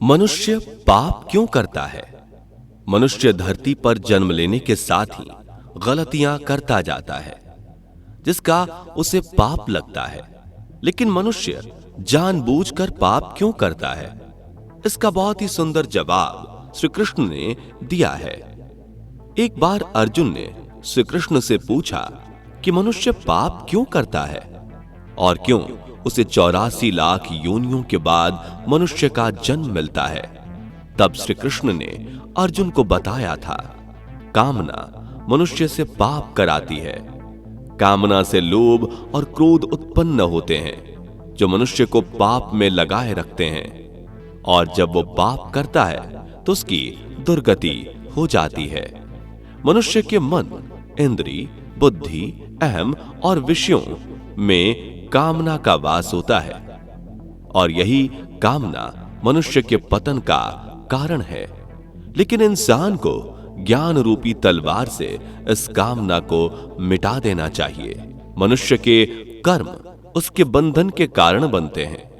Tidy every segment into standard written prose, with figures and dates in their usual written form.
मनुष्य पाप क्यों करता है? मनुष्य धरती पर जन्म लेने के साथ ही गलतियां करता जाता है, जिसका उसे पाप लगता है। लेकिन मनुष्य जानबूझकर पाप क्यों करता है? इसका बहुत ही सुंदर जवाब श्री कृष्ण ने दिया है। एक बार अर्जुन ने श्री कृष्ण से पूछा कि मनुष्य पाप क्यों करता है और क्यों उसे 84 लाख योनियों के बाद मनुष्य का जन्म मिलता है। तब श्री कृष्ण ने अर्जुन को बताया था, कामना मनुष्य से पाप कराती है। कामना से लोभ और क्रोध उत्पन्न होते हैं, जो मनुष्य को पाप में लगाए रखते हैं, और जब वो पाप करता है तो उसकी दुर्गति हो जाती है। मनुष्य के मन, इंद्री, बुद्धि, अहम और विषयों में कामना का वास होता है, और यही कामना मनुष्य के पतन का कारण है। लेकिन इंसान को ज्ञान रूपी तलवार से इस कामना को मिटा देना चाहिए। मनुष्य के कर्म उसके बंधन के कारण बनते हैं,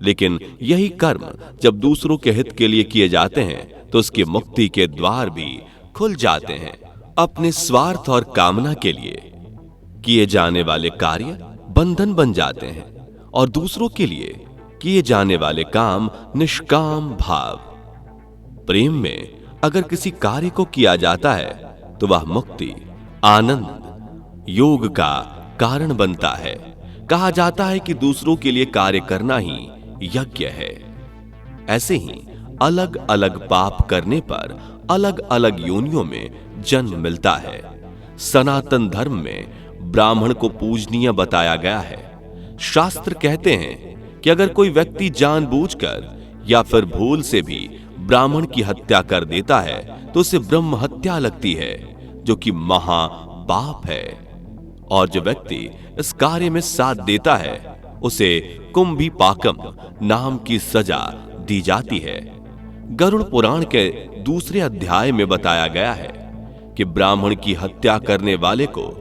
लेकिन यही कर्म जब दूसरों के हित के लिए किए जाते हैं तो उसकी मुक्ति के द्वार भी खुल जाते हैं। अपने स्वार्थ और कामना के लिए किए जाने वाले कार्य बंधन बन जाते हैं, और दूसरों के लिए किए जाने वाले काम निष्काम भाव। प्रेम में अगर किसी कार्य को किया जाता है तो वह मुक्ति, आनंद, योग का कारण बनता है। कहा जाता है कि दूसरों के लिए कार्य करना ही यज्ञ है। ऐसे ही अलग अलग पाप करने पर अलग अलग योनियों में जन्म मिलता है। सनातन धर्म में ब्राह्मण को पूजनीय बताया गया है। शास्त्र कहते हैं कि अगर कोई व्यक्ति जानबूझकर या फिर भूल से भी ब्राह्मण की हत्या कर देता है तो उसे ब्रह्म हत्या लगती है, जो कि महापाप है। और जो व्यक्ति इस कार्य में साथ देता है उसे कुंभीपाकम नाम की सजा दी जाती है। गरुड़ पुराण के दूसरे अध्याय में बताया गया है कि ब्राह्मण की हत्या करने वाले को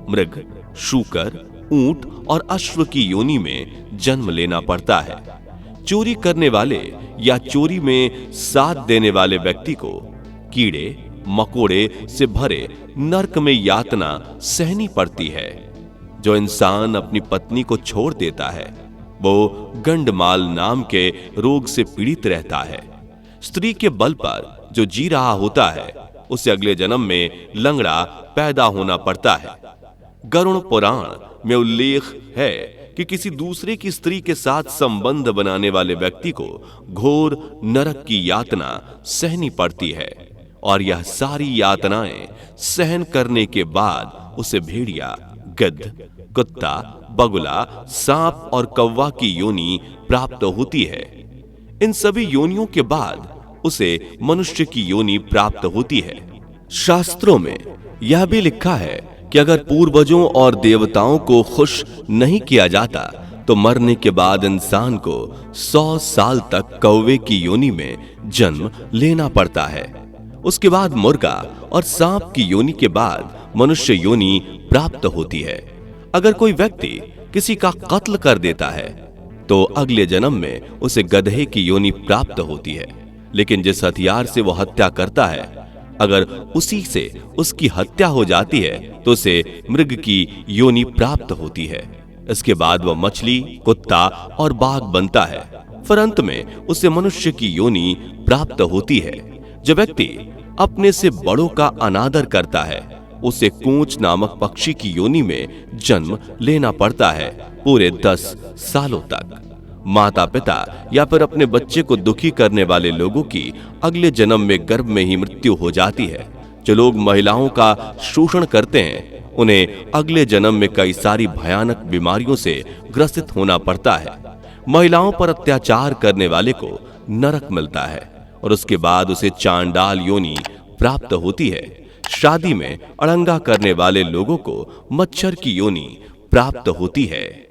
मृग, शूकर, ऊंट और अश्व की योनि में जन्म लेना पड़ता है। चोरी करने वाले या चोरी में साथ देने वाले व्यक्ति को कीड़े मकोड़े से भरे नरक में यातना सहनी पड़ती है। जो इंसान अपनी पत्नी को छोड़ देता है वो गंडमाल नाम के रोग से पीड़ित रहता है। स्त्री के बल पर जो जी रहा होता है उसे अगले जन्म में लंगड़ा पैदा होना पड़ता है। गरुड़ पुराण में उल्लेख है कि किसी दूसरे की स्त्री के साथ संबंध बनाने वाले व्यक्ति को घोर नरक की यातना सहनी पड़ती है, और यह सारी यातनाएं सहन करने के बाद उसे भेड़िया, गिद्ध, कुत्ता, बगुला, सांप और कौवा की योनि प्राप्त होती है। इन सभी योनियों के बाद उसे मनुष्य की योनि प्राप्त होती है। शास्त्रों में यह भी लिखा है कि अगर पूर्वजों और देवताओं को खुश नहीं किया जाता तो मरने के बाद इंसान को 100 साल तक कौवे की योनि में जन्म लेना पड़ता है। उसके बाद मुर्गा और सांप की योनि के बाद मनुष्य योनि प्राप्त होती है। अगर कोई व्यक्ति किसी का कत्ल कर देता है तो अगले जन्म में उसे गधे की योनि प्राप्त होती है। लेकिन जिस हथियार से वो हत्या करता है, अगर उसी से उसकी हत्या हो जाती है तो उसे मृग की योनि प्राप्त होती है। इसके बाद वह मछली, कुत्ता और बाघ बनता है। फिर अंत में उसे मनुष्य की योनि प्राप्त होती है। जो व्यक्ति अपने से बड़ों का अनादर करता है उसे कूंच नामक पक्षी की योनि में जन्म लेना पड़ता है पूरे 10 सालों तक। माता पिता या फिर अपने बच्चे को दुखी करने वाले लोगों की अगले जन्म में गर्भ में ही मृत्यु हो जाती है। जो लोग महिलाओं का शोषण करते हैं उन्हें अगले जन्म में कई सारी भयानक बीमारियों से ग्रसित होना पड़ता है। महिलाओं पर अत्याचार करने वाले को नरक मिलता है और उसके बाद उसे चांडाल योनि प्राप्त होती है। शादी में अड़ंगा करने वाले लोगों को मच्छर की योनि प्राप्त होती है।